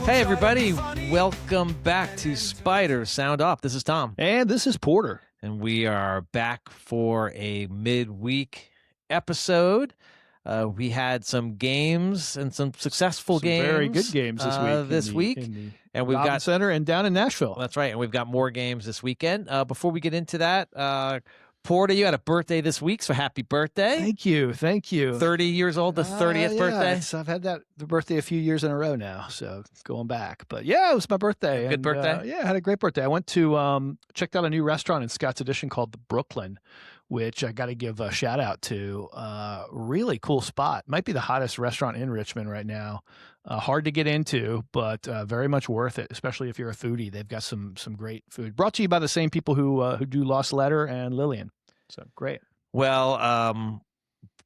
Hey, everybody. Welcome back to Spider Sound Off. This is Tom. And this is Porter. And we are back for a midweek episode. We had some games and some successful games. Very good games this week. And we've got Center and down in Nashville. That's right. And we've got more games this weekend. Before we get into that, Porter, you had a birthday this week, so happy birthday. Thank you. 30 years old, the 30th birthday. I've had the birthday a few years in a row now, so it's going back. But yeah, it was my birthday. Good birthday? Yeah, I had a great birthday. I went to, checked out a new restaurant in Scott's Addition called the Brooklyn, which I got to give a shout out to. Really cool spot. Might be the hottest restaurant in Richmond right now. Hard to get into, but very much worth it, especially if you're a foodie. They've got some great food. Brought to you by the same people who do Lost Letter and Lillian. So great. Well,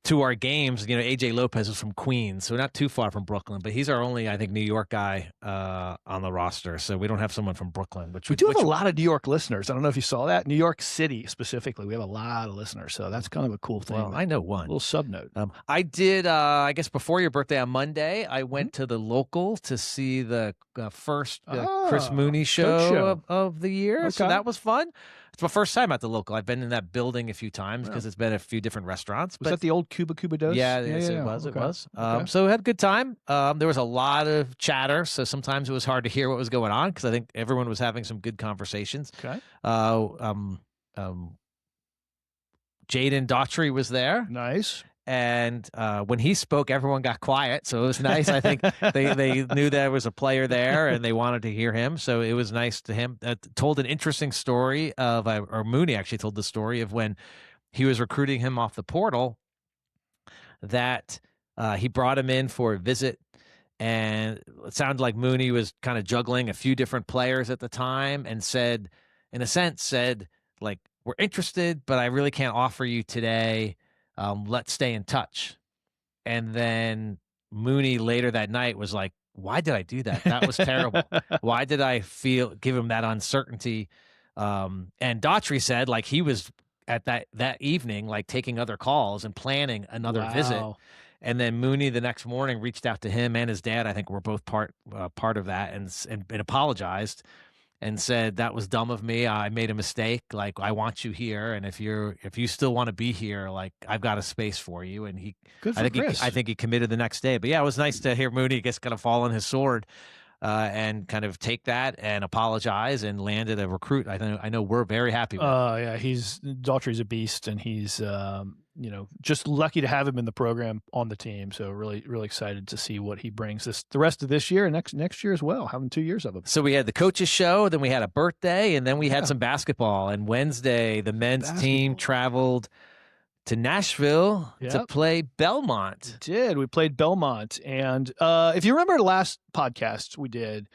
to our games, AJ Lopez is from Queens, so not too far from Brooklyn, but he's our only, I think, New York guy on the roster. So we don't have someone from Brooklyn. We do have a lot of New York listeners. I don't know if you saw that. New York City specifically, we have a lot of listeners. So that's kind of a cool thing. Well, I know one. A little sub note. I did, I guess before your birthday on Monday, I went to the local to see the first Chris Mooney show of the year. Okay. So that was fun. It's my first time at the local. I've been in that building a few times because it's been a few different restaurants. Was that the old Cuba Dos? Yeah, it was. Okay. It was. So we had a good time. There was a lot of chatter, so sometimes it was hard to hear what was going on because I think everyone was having some good conversations. Okay. Jaden Daughtry was there. Nice. And when he spoke, everyone got quiet, so it was nice. I think they knew there was a player there, and they wanted to hear him, so it was nice to him. Told an interesting story or Mooney actually told the story of when he was recruiting him off the portal, that he brought him in for a visit, and it sounded like Mooney was kind of juggling a few different players at the time, and said, in a sense, like, we're interested, but I really can't offer you today. Let's stay in touch. And then Mooney later that night was like, why did I do that? That was terrible. Why did I give him that uncertainty? And Daughtry said, like, he was at that evening, like, taking other calls and planning another visit. And then Mooney the next morning reached out to him and his dad. I think were both part of that and apologized. And said, that was dumb of me. I made a mistake. Like, I want you here, and if you still want to be here, like, I've got a space for you. And I think he committed the next day. But yeah, it was nice to hear Mooney just kind of fall on his sword and kind of take that and apologize and landed a recruit. I know we're very happy with. Yeah, Daughtry's a beast, and he's just lucky to have him in the program on the team. So really, really excited to see what he brings the rest of this year and next year as well. Having 2 years of him. So we had the coaches show, then we had a birthday, and then we had some basketball. And Wednesday, the men's team traveled to Nashville to play Belmont. We played Belmont, and if you remember the last podcast we did,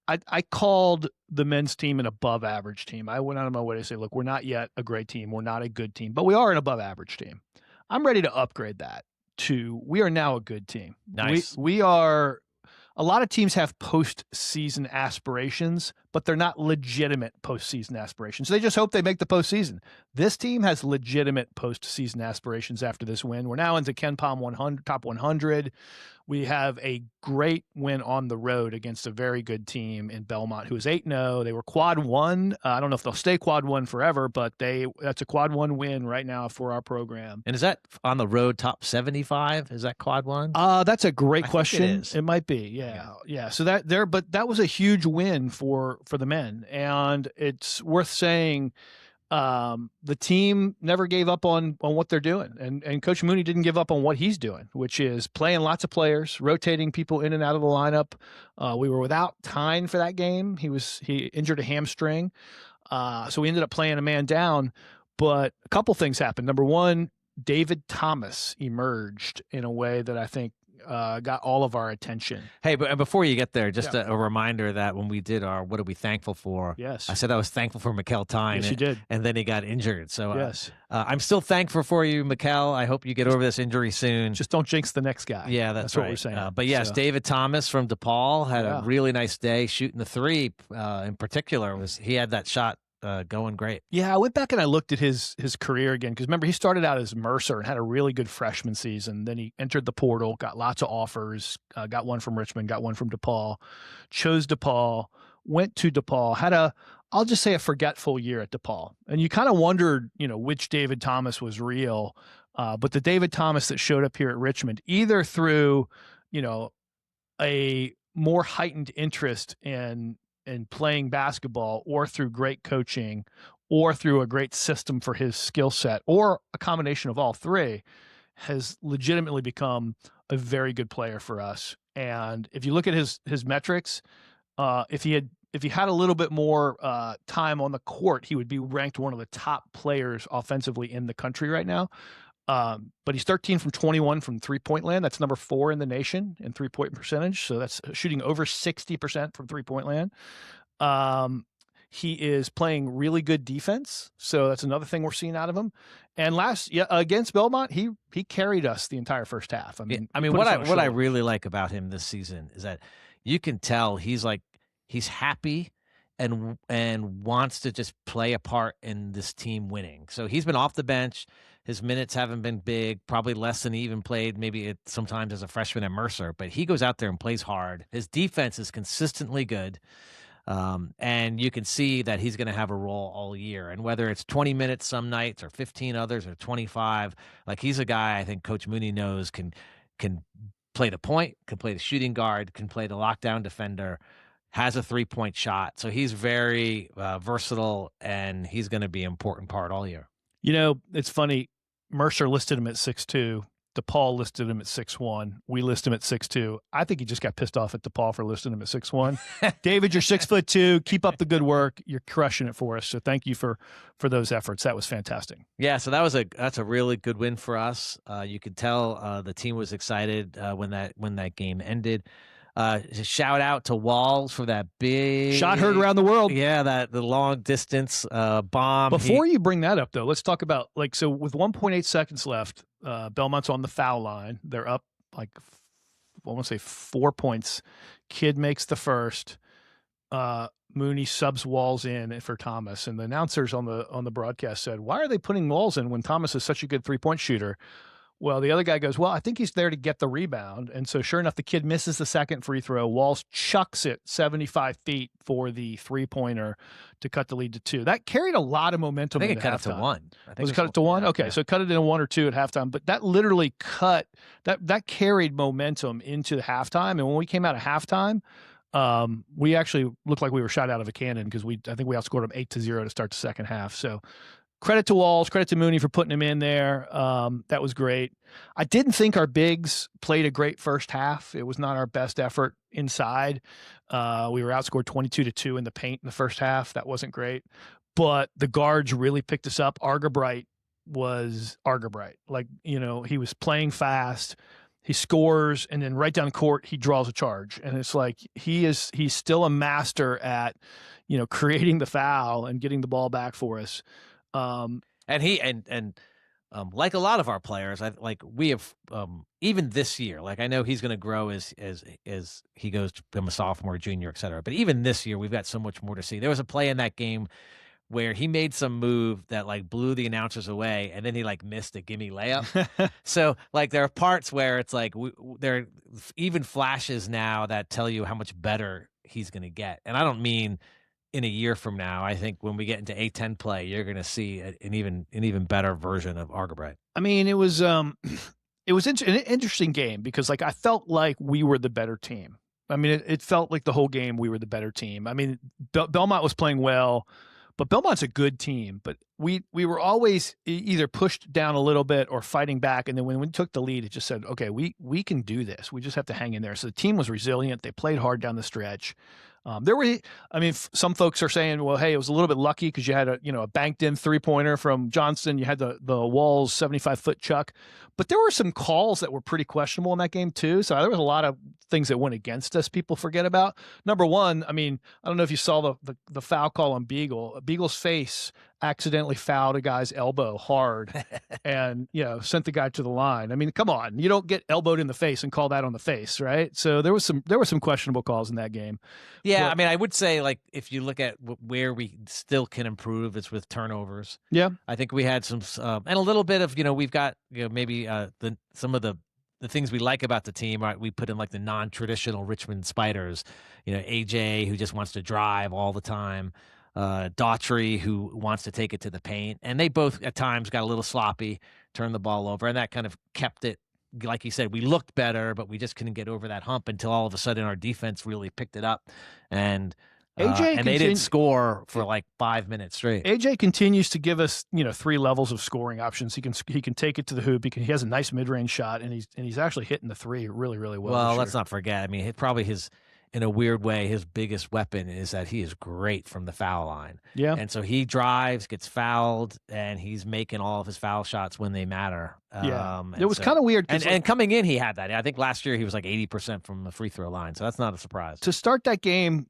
I called the men's team an above average team. I went out of my way to say, look, we're not yet a great team. We're not a good team, but we are an above average team. I'm ready to upgrade that to we are now a good team. Nice. We are. A lot of teams have postseason aspirations, but they're not legitimate postseason aspirations. They just hope they make the postseason. This team has legitimate postseason aspirations after this win. We're now into Ken Palm 100, top 100. We have a great win on the road against a very good team in Belmont, who is 8-0. They were quad one. I don't know if they'll stay quad one forever, but that's a quad one win right now for our program. And is that on the road top 75? Is that quad one? That's a great question. It is. It might be. Yeah. So but that was a huge win for the men, and it's worth saying. The team never gave up on what they're doing, and Coach Mooney didn't give up on what he's doing, which is playing lots of players, rotating people in and out of the lineup. We were without Tyne for that game. He injured a hamstring, so we ended up playing a man down. But a couple things happened. Number one, David Thomas emerged in a way that I think got all of our attention. Hey, but before you get there, just a reminder that when we did our What Are We Thankful For? Yes. I said I was thankful for Mikkel Tyne. Yes, you did. And then he got injured. So yes. I'm still thankful for you, Mikkel. I hope you get over this injury soon. Just don't jinx the next guy. Yeah, that's right. What we're saying. But yes, David Thomas from DePaul had a really nice day shooting the three. In particular, he had that shot going great. Yeah, I went back and I looked at his career again because remember he started out as Mercer and had a really good freshman season. Then he entered the portal, got lots of offers, got one from Richmond, got one from DePaul, chose DePaul, went to DePaul, had I'll just say a forgetful year at DePaul. And you kind of wondered, which David Thomas was real. But the David Thomas that showed up here at Richmond, either through, a more heightened interest in playing basketball or through great coaching or through a great system for his skill set or a combination of all three, has legitimately become a very good player for us. And if you look at his metrics, if he had a little bit more time on the court, he would be ranked one of the top players offensively in the country right now. But he's 13 from 21 from 3-point land. That's number 4 in the nation in 3-point percentage. So that's shooting over 60% from 3-point land. He is playing really good defense. So that's another thing we're seeing out of him. And against Belmont, he carried us the entire first half. What I really like about him this season is that you can tell he's happy and wants to just play a part in this team winning. So he's been off the bench. His minutes haven't been big, probably less than he even played maybe sometimes as a freshman at Mercer, but he goes out there and plays hard. His defense is consistently good. And you can see that he's going to have a role all year. And whether it's 20 minutes some nights or 15 others or 25, he's a guy I think Coach Mooney knows can play the point, can play the shooting guard, can play the lockdown defender, has a 3-point shot. So he's very versatile, and he's going to be an important part all year. It's funny. Mercer listed him at 6'2". DePaul listed him at 6'1". We list him at 6'2". I think he just got pissed off at DePaul for listing him at 6'1". David, you're 6'2". Keep up the good work. You're crushing it for us. So thank you for those efforts. That was fantastic. Yeah, so that's a really good win for us. You could tell the team was excited when that game ended. Shout out to Walls for that big shot heard around the world. Yeah, the long distance bomb. Before you bring that up, though, let's talk about so with 1.8 seconds left, Belmont's on the foul line. They're up I want to say 4 points. Kid makes the first. Mooney subs Walls in for Thomas, and the announcers on the broadcast said, "Why are they putting Walls in when Thomas is such a good 3-point shooter?" Well, the other guy goes, "Well, I think he's there to get the rebound." And so sure enough, the kid misses the second free throw. Walls chucks it 75 feet for the 3-pointer to cut the lead to 2. That carried a lot of momentum. I think it cut halftime. it to 1. Was it cut it to 1? Okay. Yeah. So it cut it in 1 or 2 at halftime, but that literally that carried momentum into the halftime. And when we came out of halftime, we actually looked like we were shot out of a cannon because I think we outscored them 8-0 to start the second half. So credit to Walls, credit to Mooney for putting him in there. That was great. I didn't think our bigs played a great first half. It was not our best effort inside. We were outscored 22-2 in the paint in the first half. That wasn't great. But the guards really picked us up. Argabright was Argabright. He was playing fast. He scores, and then right down court, he draws a charge. And it's he's still a master at, creating the foul and getting the ball back for us. Like a lot of our players, we have even this year. I know he's going to grow as he goes to become a sophomore, junior, et cetera. But even this year, we've got so much more to see. There was a play in that game where he made some move that blew the announcers away, and then he missed a gimme layup. So there are parts where it's there are even flashes now that tell you how much better he's going to get. And I don't mean in a year from now. I think when we get into A10 play, you're going to see an even better version of Argabright. It was an interesting game because I felt like we were the better team. It felt like the whole game we were the better team. Belmont was playing well, but Belmont's a good team. But we were always either pushed down a little bit or fighting back. And then when we took the lead, it just said, okay, we can do this. We just have to hang in there. So the team was resilient. They played hard down the stretch. Some folks are saying, well, hey, it was a little bit lucky because you had a banked in 3-pointer from Johnston. You had the Walls 75-foot chuck, but there were some calls that were pretty questionable in that game too. So there was a lot of things that went against us. People forget about. Number one, I don't know if you saw the foul call on Beagle. Beagle's face accidentally fouled a guy's elbow hard and, sent the guy to the line. I mean, come on, you don't get elbowed in the face and call that on the face, right? So there were some questionable calls in that game. Yeah, I mean, I would say, like, if you look at where we still can improve, it's with turnovers. Yeah. I think we had some, and a little bit of, we've got, maybe some of the things we like about the team, right? We put in like the non-traditional Richmond Spiders, AJ, who just wants to drive all the time, Daughtry, who wants to take it to the paint, and they both at times got a little sloppy, turned the ball over, and that kind of kept it. Like you said, we looked better, but we just couldn't get over that hump until all of a sudden our defense really picked it up, and they didn't score for like 5 minutes straight. AJ continues to give us, 3 levels of scoring options. He can take it to the hoop. He has a nice mid-range shot, and he's actually hitting the 3 really, really well. Well, let's not forget. I mean, in a weird way, his biggest weapon is that he is great from the foul line. Yeah. And so he drives, gets fouled, and he's making all of his foul shots when they matter. Yeah. It was kind of weird. And coming in, he had that. I think last year he was like 80% from the free throw line, so that's not a surprise. To start that game,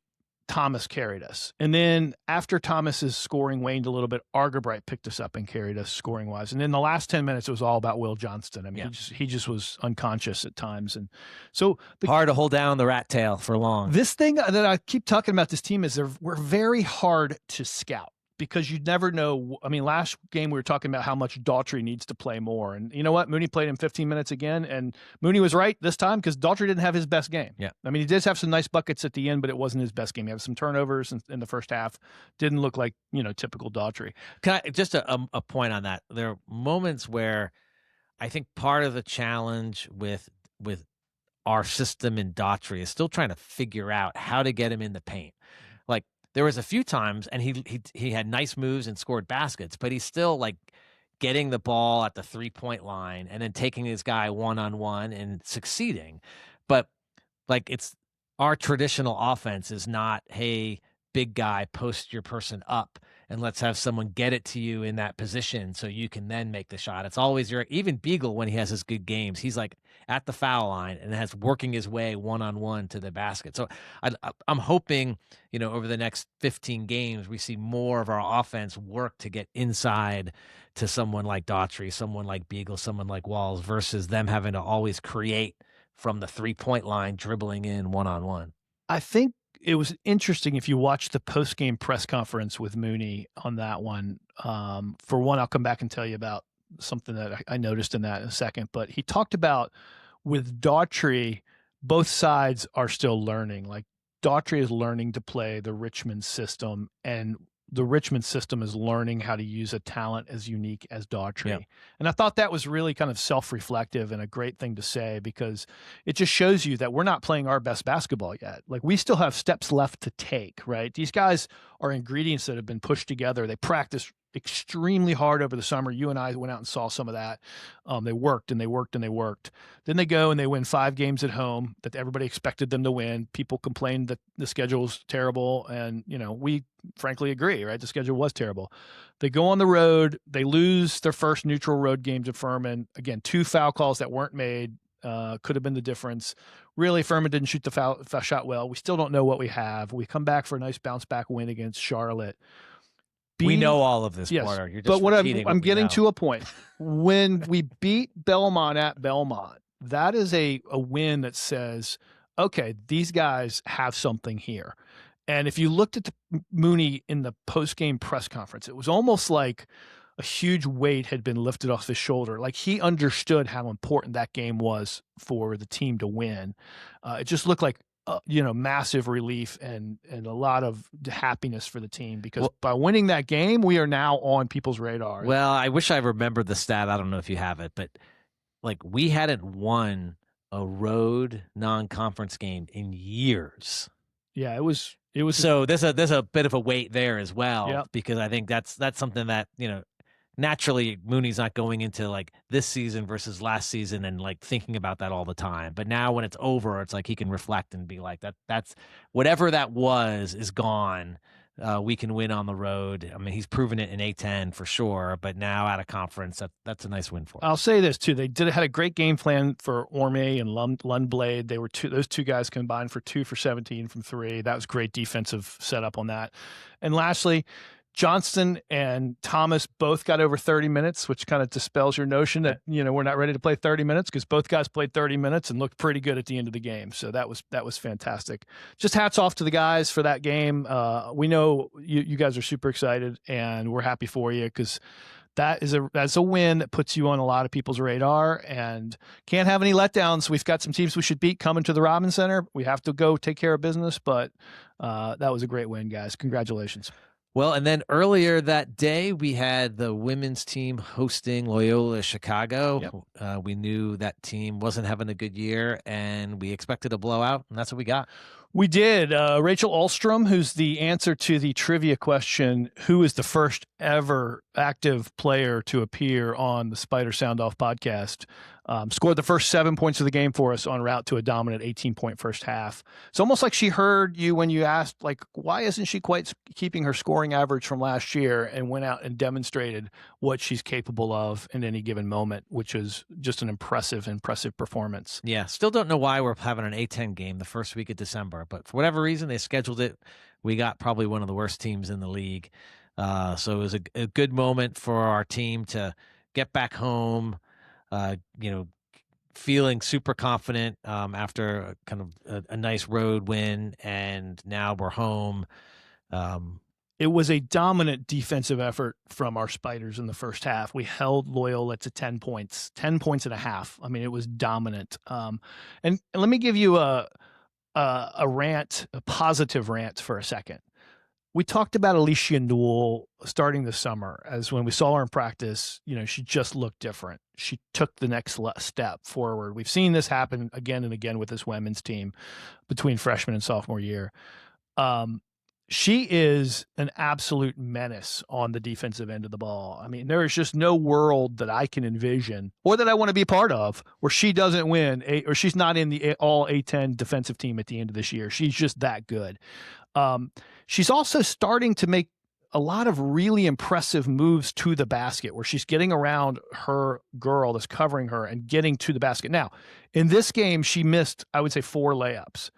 Thomas carried us. And then after Thomas's scoring waned a little bit, Argabright picked us up and carried us scoring-wise. And in the last 10 minutes, it was all about Will Johnston. I mean, he just was unconscious at times. And so hard to hold down the rat tail for long. This thing that I keep talking about this team is we're very hard to scout. Because you never know. I mean, last game we were talking about how much Daughtry needs to play more. And you know what? Mooney played him 15 minutes again. And Mooney was right this time because Daughtry didn't have his best game. Yeah. I mean, he did have some nice buckets at the end, but it wasn't his best game. He had some turnovers in the first half. Didn't look like, typical Daughtry. Can I just a point on that? There are moments where I think part of the challenge with our system in Daughtry is still trying to figure out how to get him in the paint. Like, there was a few times, and he had nice moves and scored baskets, but he's still like getting the ball at the 3-point line and then taking his guy one-on-one and succeeding. But like, it's our traditional offense is not, hey, big guy, post your person up and let's have someone get it to you in that position so you can then make the shot. It's always even Beagle, when he has his good games, he's like at the foul line and has working his way one-on-one to the basket. So I'm hoping, over the next 15 games, we see more of our offense work to get inside to someone like Daughtry, someone like Beagle, someone like Walls, versus them having to always create from the 3-point line, dribbling in one-on-one. I think it was interesting if you watch the post-game press conference with Mooney on that one. For one, I'll come back and tell you about something that I noticed in that in a second. But he talked about with Daughtry, both sides are still learning. Like, Daughtry is learning to play the Richmond system, and the Richmond system is learning how to use a talent as unique as Daughtry. Yeah. And I thought that was really kind of self-reflective and a great thing to say, because it just shows you that we're not playing our best basketball yet. Like, we still have steps left to take, right? These guys are ingredients that have been pushed together. They practice extremely hard over the summer. You and I went out and saw some of that. They worked and they worked and they worked. Then they go and they win 5 games at home that everybody expected them to win. People complained that the schedule was terrible. And, we frankly agree, right? The schedule was terrible. They go on the road. They lose their first neutral road game to Furman. Again, 2 foul calls that weren't made. Could have been the difference. Really, Furman didn't shoot the foul shot well. We still don't know what we have. We come back for a nice bounce back win against Charlotte. We know all of this, yes, Porter. You're just but what I'm getting to a point. When we beat Belmont at Belmont, that is a win that says, okay, these guys have something here. And if you looked at Mooney in the post-game press conference, it was almost like a huge weight had been lifted off his shoulder. Like, he understood how important that game was for the team to win. It just looked like massive relief and a lot of happiness for the team, because by winning that game, we are now on people's radar. Well, I wish I remembered the stat. I don't know if you have it, but like, we hadn't won a road non-conference game in years. Yeah, it was. So there's a bit of a weight there as well, yep. Because I think that's something that, naturally Mooney's not going into like this season versus last season and like thinking about that all the time. But now when it's over, it's like he can reflect and be like, that's whatever that was is gone. We can win on the road. I mean, he's proven it in A10 for sure, but now out of conference, that's a nice win for him. I'll say this too. They had a great game plan for Orme and Lundblade. They were those 2 guys combined for 2 for 17 from 3. That was great defensive setup on that. And lastly, Johnston and Thomas both got over 30 minutes, which kind of dispels your notion that, we're not ready to play 30 minutes, because both guys played 30 minutes and looked pretty good at the end of the game. So that was fantastic. Just hats off to the guys for that game. We know you guys are super excited, and we're happy for you, because that's a win that puts you on a lot of people's radar, and can't have any letdowns. We've got some teams we should beat coming to the Robins Center. We have to go take care of business, but that was a great win, guys. Congratulations. Well, and then earlier that day, we had the women's team hosting Loyola Chicago. Yep. We knew that team wasn't having a good year, and we expected a blowout, and that's what we got. We did. Rachel Ullstrom, who's the answer to the trivia question, who is the first ever active player to appear on the Spider Sound Off podcast, scored the first 7 points of the game for us en route to a dominant 18-point first half. It's almost like she heard you when you asked, why isn't she quite keeping her scoring average from last year, and went out and demonstrated what she's capable of in any given moment, which is just an impressive performance. Yeah, still don't know why we're having an A-10 game the first week of December, but for whatever reason, they scheduled it. We got probably one of the worst teams in the league. So it was a good moment for our team to get back home, feeling super confident after kind of a nice road win, and now we're home. It was a dominant defensive effort from our Spiders in the first half. We held Loyola to 10 points and a half. I mean, it was dominant. And let me give you a positive rant for a second. We talked about Alicia Newell starting this summer, as when we saw her in practice, she just looked different. She took the next step forward. We've seen this happen again and again with this women's team between freshman and sophomore year. She is an absolute menace on the defensive end of the ball. I mean, there is just no world that I can envision, or that I want to be part of, where she doesn't win, or she's not in the all A-10 defensive team at the end of this year. She's just that good. She's also starting to make a lot of really impressive moves to the basket, where she's getting around her girl that's covering her and getting to the basket. Now, in this game, she missed, I would say, 4 layups,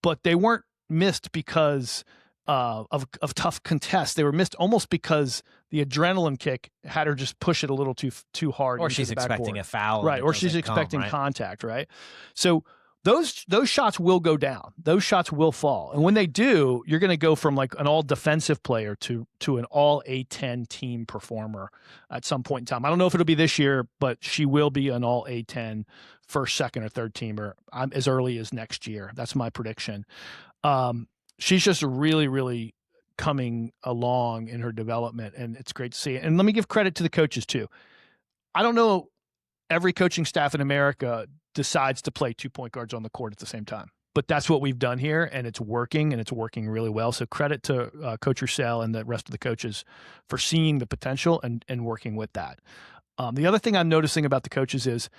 but they weren't missed because of tough contests. They were missed almost because the adrenaline kick had her just push it a little too hard. Or she's expecting a foul. Right. Or she's expecting contact. Right. So those shots will go down. Those shots will fall. And when they do, you're going to go from an all defensive player to an all A-10 team performer at some point in time. I don't know if it'll be this year, but she will be an all A-10 first, second, or third teamer as early as next year. That's my prediction. She's just really, really coming along in her development, and it's great to see. And let me give credit to the coaches too. I don't know every coaching staff in America decides to play 2 point guards on the court at the same time, but that's what we've done here, and it's working really well. So credit to Coach Roussel and the rest of the coaches for seeing the potential and working with that. The other thing I'm noticing about the coaches is,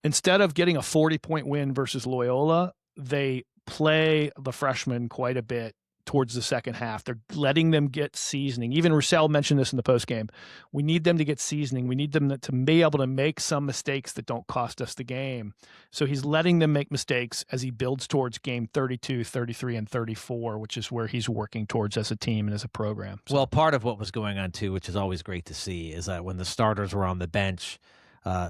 instead of getting a 40-point win versus Loyola, they play the freshmen quite a bit towards the second half. They're letting them get seasoning. Even Roussel mentioned this in the postgame. We need them to get seasoning. We need them to be able to make some mistakes that don't cost us the game. So he's letting them make mistakes as he builds towards game 32, 33, and 34, which is where he's working towards as a team and as a program. So, well, part of what was going on too, which is always great to see, is that when the starters were on the bench,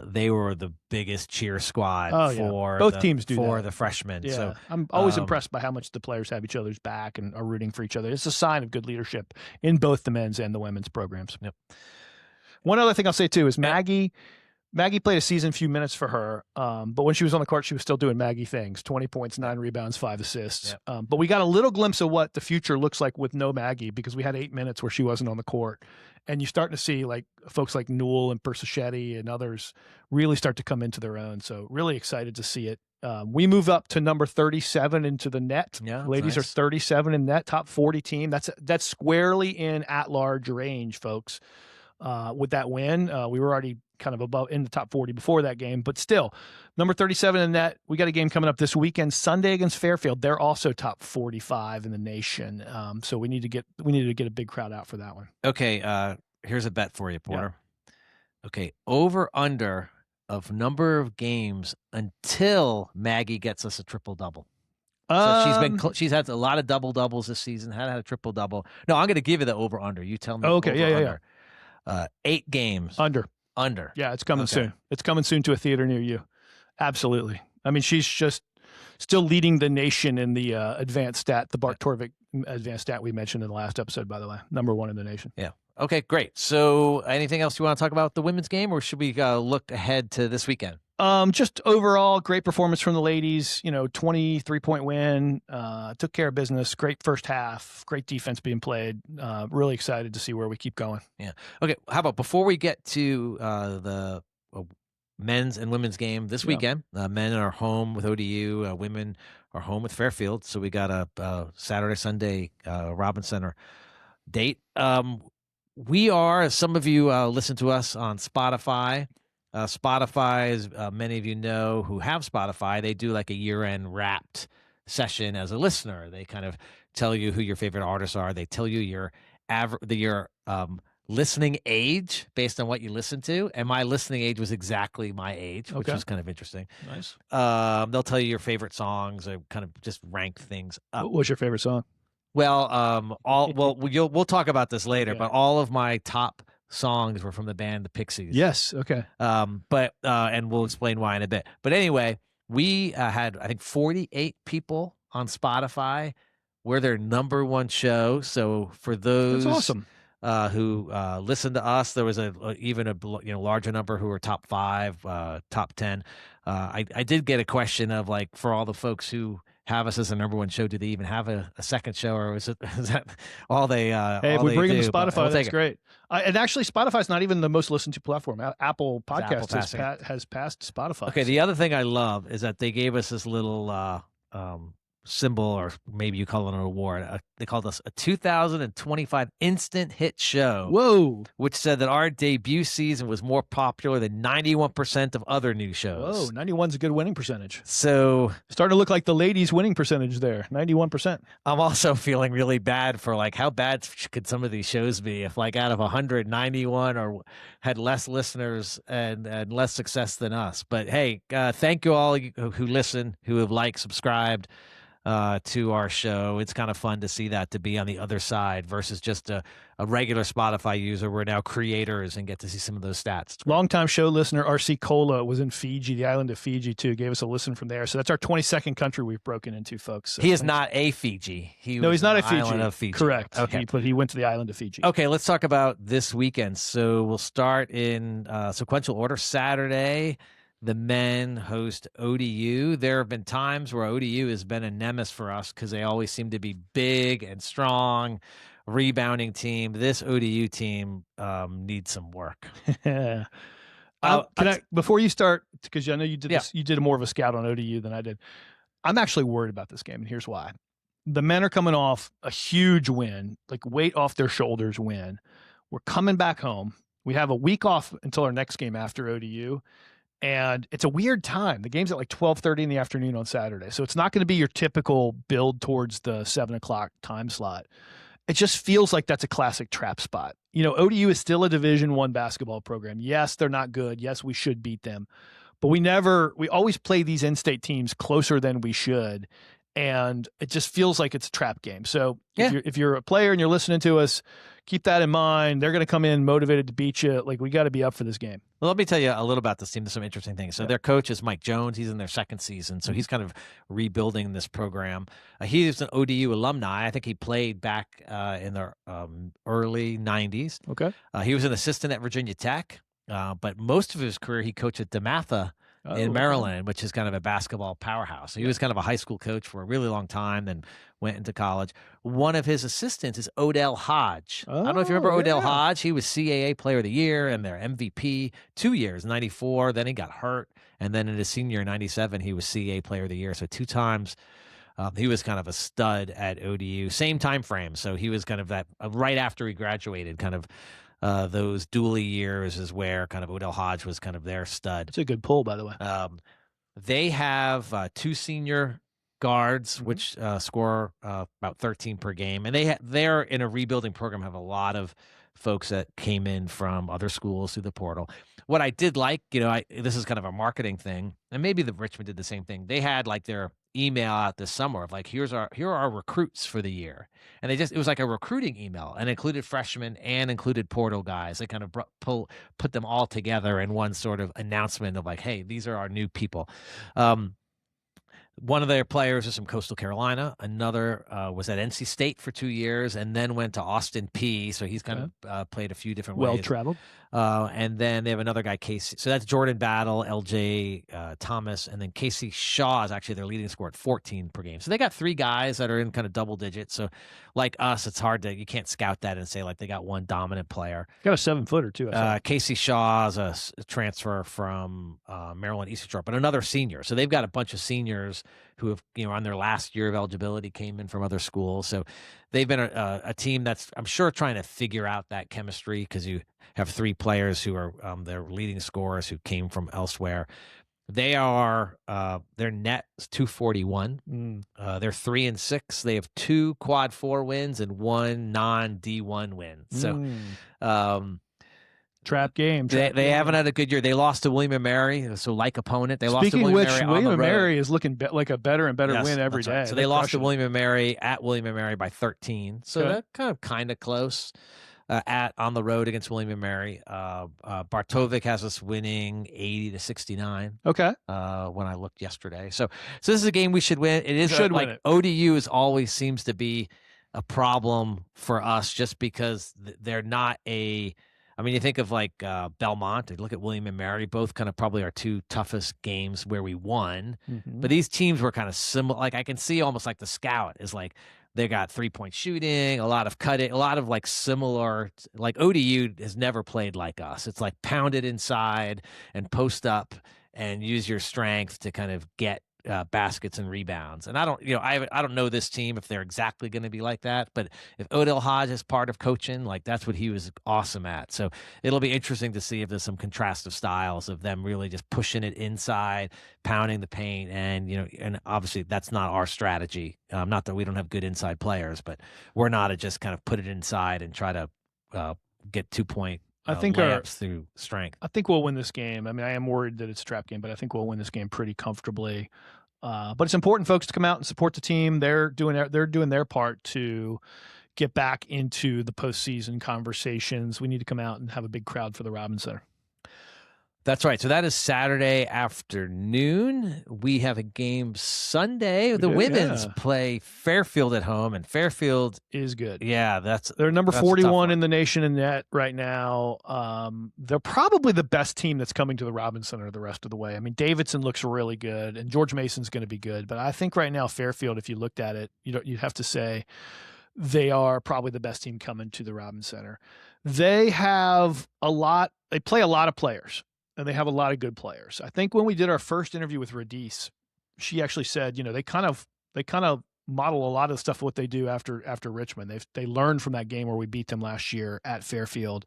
they were the biggest cheer squad for both teams for the freshmen. Yeah. So I'm always impressed by how much the players have each other's back and are rooting for each other. It's a sign of good leadership in both the men's and the women's programs. Yep. One other thing I'll say too is Maggie played a season, few minutes for her, but when she was on the court, she was still doing Maggie things: 20 points, 9 rebounds, 5 assists. Yep. But we got a little glimpse of what the future looks like with no Maggie, because we had 8 minutes where she wasn't on the court. And you're starting to see folks like Newell and Persichetti and others really start to come into their own. So really excited to see it. We move up to number 37 into the net. Yeah, ladies nice. are 37 in net, top 40 team. That's squarely in at-large range, folks. With that win, we were already kind of above in the top 40 before that game, but still number 37 in net. We got a game coming up this weekend, Sunday against Fairfield. They're also top 45 in the nation. So we need to get a big crowd out for that one. Okay. Here's a bet for you, Porter. Yeah. Okay. Over under of number of games until Maggie gets us a triple double. So she's had a lot of double doubles this season. Had a triple double. No, I'm going to give you the over under. You tell me. Okay, over, under. 8 games. Under. Yeah, it's coming soon. It's coming soon to a theater near you. Absolutely. I mean, she's just still leading the nation in the advanced stat, the Bart Torvik advanced stat we mentioned in the last episode, by the way. #1 in the nation. Yeah. Okay, great. So anything else you want to talk about the women's game, or should we look ahead to this weekend? Just overall, great performance from the ladies. 23-point win. Took care of business. Great first half. Great defense being played. Really excited to see where we keep going. Yeah. Okay. How about before we get to the men's and women's game this weekend? Men are home with ODU. Women are home with Fairfield. So we got a Saturday, Sunday Robins Center date. We are, as some of you listen to us on Spotify. Spotify, as many of you know who have Spotify, they do like a year-end wrapped session as a listener. They kind of tell you who your favorite artists are. They tell you your listening age based on what you listen to. And my listening age was exactly my age, which was kind of interesting. Nice. They'll tell you your favorite songs. They kind of just rank things up. What was your favorite song? Well, we'll talk about this later, but all of my top songs were from the band The Pixies. Yes. Okay. And we'll explain why in a bit. But anyway, we had, I think, 48 people on Spotify. We're their #1 show. So for those That's awesome. Who listened to us, there was even a larger number who were top 5, top 10. I did get a question of like, for all the folks who have us as a #1 show, do they even have a second show, or is that all they? Hey, if we bring them to Spotify, that's great. And actually, Spotify's not even the most listened to platform. Apple Podcasts has passed Spotify. Okay, the other thing I love is that they gave us this little symbol, or maybe you call it an award. They called us a 2025 instant hit show. Whoa! Which said that our debut season was more popular than 91% of other new shows. Whoa, 91's a good winning percentage. So starting to look like the ladies' winning percentage there, 91%. I'm also feeling really bad for like, how bad could some of these shows be if like out of 100, 91 or had less listeners and less success than us. But hey, thank you all who listen, who have liked, subscribed to our show. It's kind of fun to see that, to be on the other side versus just a regular Spotify user. We're now creators and get to see some of those stats. Longtime show listener RC Cola was in Fiji, the island of Fiji, too. Gave us a listen from there. So that's our 22nd country we've broken into, folks. So he is not a Fiji. No, he's not a Fiji. Island of Fiji. Correct. Okay. But he went to the island of Fiji. Okay, let's talk about this weekend. So we'll start in sequential order. Saturday, the men host ODU. There have been times where ODU has been a nemesis for us because they always seem to be big and strong, rebounding team. This ODU team needs some work. Before you start, because I know you did this, you did more of a scout on ODU than I did. I'm actually worried about this game, and here's why. The men are coming off a huge win, like weight off their shoulders win. We're coming back home. We have a week off until our next game after ODU. And it's a weird time. The game's at like 12:30 in the afternoon on Saturday. So it's not going to be your typical build towards the 7 o'clock time slot. It just feels like that's a classic trap spot. ODU is still a Division I basketball program. Yes, they're not good. Yes, we should beat them. But we always play these in-state teams closer than we should. And it just feels like it's a trap game. So if you're a player and you're listening to us, keep that in mind. They're going to come in motivated to beat you. Like, we got to be up for this game. Well, let me tell you a little about this team. There's some interesting things. So their coach is Mike Jones. He's in their 2nd season. So he's kind of rebuilding this program. He's an ODU alumni. I think he played back in the early 90s. Okay. He was an assistant at Virginia Tech. But most of his career, he coached at DeMatha in Maryland, which is kind of a basketball powerhouse. So he was kind of a high school coach for a really long time, then went into college. One of his assistants is Odell Hodge. I don't know if you remember Odell Hodge. He was CAA Player of the Year and their MVP 2 years, 94. Then he got hurt. And then in his senior in 97, he was CAA Player of the Year. So 2 times. He was kind of a stud at ODU. Same time frame. So he was kind of that right after he graduated, kind of those Dooley years is where kind of Odell Hodge was kind of their stud. It's a good pull, by the way. They have 2 senior guards, which score about 13 per game. And they're in a rebuilding program, have a lot of folks that came in from other schools through the portal. What I did like, this is kind of a marketing thing, and maybe the Richmond did the same thing. They had like their email out this summer of like, here are our recruits for the year. And it was like a recruiting email and included freshmen and included portal guys. They kind of put them all together in one sort of announcement of like, hey, these are our new people. One of their players is from Coastal Carolina. Another was at NC State for 2 years and then went to Austin P. So he's kind of played a few different ways. Well-traveled. And then they have another guy, Casey. So that's Jordan Battle, LJ Thomas, and then Casey Shaw is actually their leading scorer at 14 per game. So they got 3 guys that are in kind of double digits. So like us, it's hard you can't scout that and say like they got one dominant player. Got a 7-footer too. Casey Shaw is a transfer from Maryland Eastern Shore, but another senior. So they've got a bunch of seniors who have, on their last year of eligibility came in from other schools. So they've been a team that's, I'm sure, trying to figure out that chemistry because you have 3 players who are their leading scorers who came from elsewhere. They are their net is 241. They're 3-6. They have 2 quad 4 wins and 1 non-D1 win. So trap game. They haven't had a good year. They lost to William & Mary, so like opponent. They lost to Speaking of William which, Mary William & Mary is looking like a better and better win every day. Right. So they lost to William & Mary at William & Mary by 13. So they're kind of close on the road against William & Mary. Bartovic has us winning 80-69. Okay. When I looked yesterday. So this is a game we should win. It is win it. ODU always seems to be a problem for us just because they're not I mean, you think of like Belmont, you look at William & Mary, both kind of probably our 2 toughest games where we won. But these teams were kind of similar. Like I can see almost like the scout is like they got 3-point shooting, a lot of cutting, a lot of like similar, like ODU has never played like us. It's like pound it inside and post up and use your strength to kind of get baskets and rebounds. And I don't know this team if they're exactly going to be like that, but if Odell Hodge is part of coaching, like that's what he was awesome at. So it'll be interesting to see if there's some contrastive styles of them really just pushing it inside, pounding the paint, and and obviously that's not our strategy. Not that we don't have good inside players, but we're not to just kind of put it inside and try to get 2-point layups through strength. I think we'll win this game. I mean, I am worried that it's a trap game, but I think we'll win this game pretty comfortably. But it's important, folks, to come out and support the team. They're doing their part to get back into the postseason conversations. We need to come out and have a big crowd for the Robins Center. That's right. So that is Saturday afternoon. We have a game Sunday. The women's play Fairfield at home, and Fairfield is good. Yeah, they're number 41 in the nation in net right now. They're probably the best team that's coming to the Robins Center the rest of the way. I mean, Davidson looks really good, and George Mason's going to be good. But I think right now Fairfield, if you looked at it, you'd have to say they are probably the best team coming to the Robins Center. They have they play a lot of players. And they have a lot of good players. I think when we did our first interview with Radice, she actually said, they kind of model a lot of the stuff what they do after Richmond. They learned from that game where we beat them last year at Fairfield.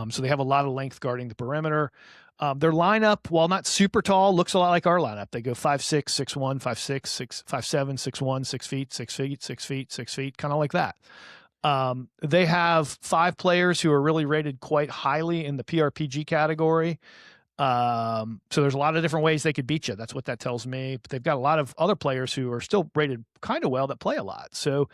So they have a lot of length guarding the perimeter. Their lineup, while not super tall, looks a lot like our lineup. They go 5'6", 6'1", 5'6", 5'7", 6'1", 6 feet, 6 feet, 6 feet, 6 feet, kind of like that. They have 5 players who are really rated quite highly in the PRPG category. So there's a lot of different ways they could beat you. That's what that tells me. But they've got a lot of other players who are still rated kind of well that play a lot. So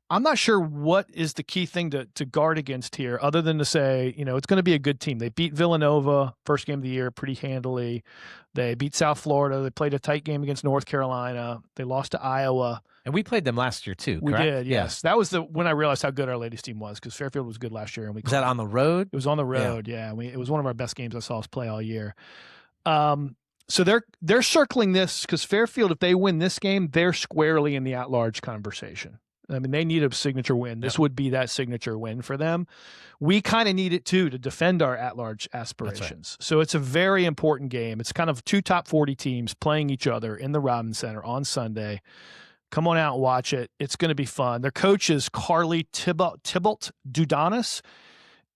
I'm not sure what is the key thing to guard against here, other than to say, it's going to be a good team. They beat Villanova first game of the year pretty handily. They beat South Florida. They played a tight game against North Carolina. They lost to Iowa. And we played them last year too, correct? We did, yes. That was when I realized how good our ladies team was, because Fairfield was good last year. And was that on the road? It was on the road, yeah. It was one of our best games I saw us play all year. So they're circling this because Fairfield, if they win this game, they're squarely in the at-large conversation. I mean, they need a signature win. This would be that signature win for them. We kind of need it too to defend our at-large aspirations. Right. So it's a very important game. It's kind of 2 top 40 teams playing each other in the Robins Center on Sunday. Come on out and watch it. It's going to be fun. Their coach is Carly Tybalt Dudanis,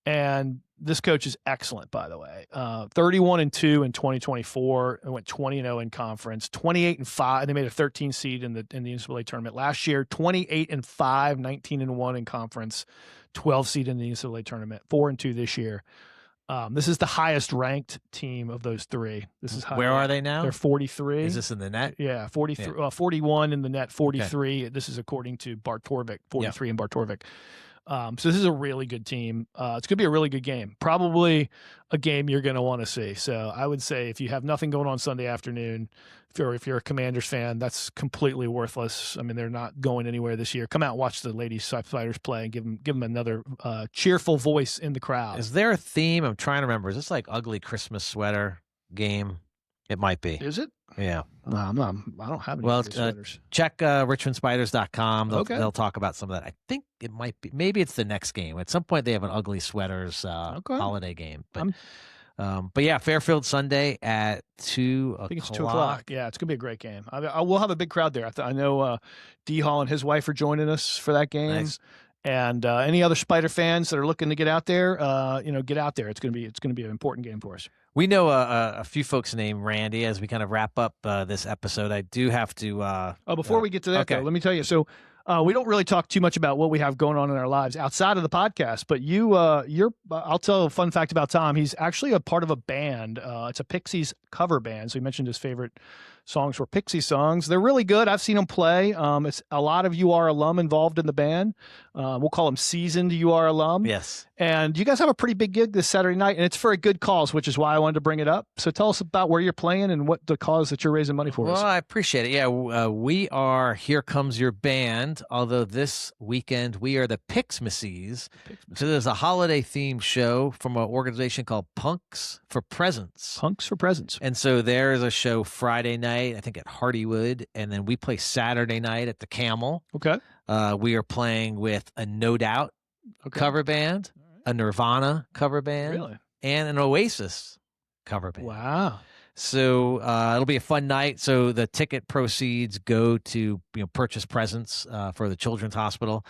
and this coach is excellent, by the way. 31-2 in 2024. They went 20-0 in conference. 28-5. They made a 13 seed in the NCAA tournament last year. 28-5, 19-1 in conference. 12 seed in the NCAA tournament. 4-2 this year. This is the highest ranked team of those three. This is Where are they now? They're 43. Is this in the net? Yeah, 43, 41 in the net, 43. Okay. This is according to Bart Torvik, 43 in Bart Torvik. So this is a really good team. It's going to be a really good game. Probably a game you're going to want to see. So I would say if you have nothing going on Sunday afternoon, if you're a Commanders fan, that's completely worthless. I mean, they're not going anywhere this year. Come out and watch the Ladies Spiders play and give them another cheerful voice in the crowd. Is there a theme? I'm trying to remember. Is this like ugly Christmas sweater game? It might be. Is it? Yeah. No, I don't have any sweaters. Check richmondspiders.com. They'll talk about some of that. I think it might be. Maybe it's the next game. At some point, they have an ugly sweaters holiday game. But yeah, Fairfield Sunday at 2 o'clock. I think it's 2 o'clock. Yeah, it's going to be a great game. I will have a big crowd there. I know D. Hall and his wife are joining us for that game. Nice. And any other Spider fans that are looking to get out there, get out there. It's going to be an important game for us. We know a few folks named Randy. As we kind of wrap up this episode, I do have to. Before we get to that, though, let me tell you. So we don't really talk too much about what we have going on in our lives outside of the podcast. But I'll tell a fun fact about Tom. He's actually a part of a band. It's a Pixies cover band. So he mentioned his favorite songs were Pixie songs. They're really good. I've seen them play. It's a lot of UR alum involved in the band. We'll call them seasoned UR alum. Yes. And you guys have a pretty big gig this Saturday night, and it's for a good cause, which is why I wanted to bring it up. So tell us about where you're playing and what the cause that you're raising money for is. Well, I appreciate it. Yeah, we are Here Comes Your Band, although this weekend we are the Pixmacies. So there's a holiday-themed show from an organization called Punks for Presents. Punks for Presents. And so there's a show Friday night, I think at Hardywood, and then we play Saturday night at the Camel. Okay. We are playing with a No Doubt cover band, a Nirvana cover band, and an Oasis cover band. Wow. So it'll be a fun night. So the ticket proceeds go to purchase presents for the Children's Hospital.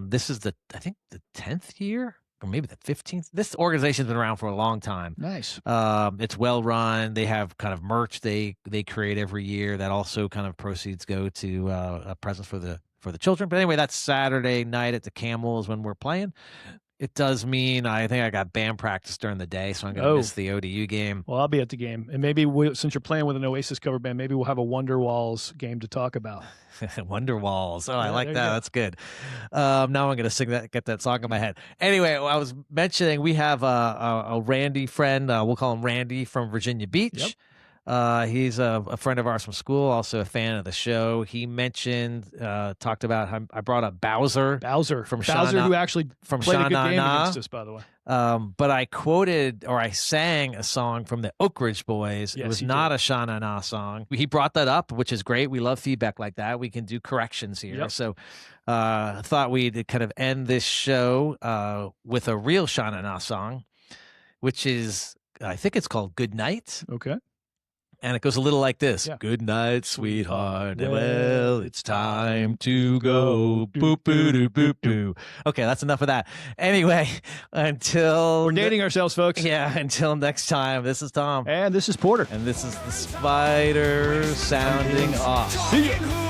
This is I think the 10th year or maybe the 15th. This organization's been around for a long time. Nice. It's well run. They have kind of merch they create every year that also kind of proceeds go to presents for the children. But anyway, that's Saturday night at the Camel is when we're playing. It does mean I think I got band practice during the day, so I'm going to miss the ODU game. Well, I'll be at the game. And maybe since you're playing with an Oasis cover band, maybe we'll have a Wonderwalls game to talk about. Wonderwalls. Oh, I like that. That's good. Now I'm going to sing that, get that song in my head. Anyway, I was mentioning we have a Randy friend. We'll call him Randy from Virginia Beach. Yep. He's a friend of ours from school, also a fan of the show. He mentioned, talked about how I brought up Bowser from Bowser, who actually from played a good game against us, by the way. But I quoted or I sang a song from the Oak Ridge Boys. Yes, it was not a Sha Na Na song. He brought that up, which is great. We love feedback like that. We can do corrections here. Yep. So I thought we'd kind of end this show with a real Sha Na Na song, which is, I think it's called Good Night. Okay. And it goes a little like this. Yeah. Good night, sweetheart. Well, it's time to go. Boop, boo, doo, boop, boo. Okay, that's enough of that. Anyway, until... We're dating ourselves, folks. Yeah, until next time, this is Tom. And this is Porter. And this is the Spider sounding off. See ya.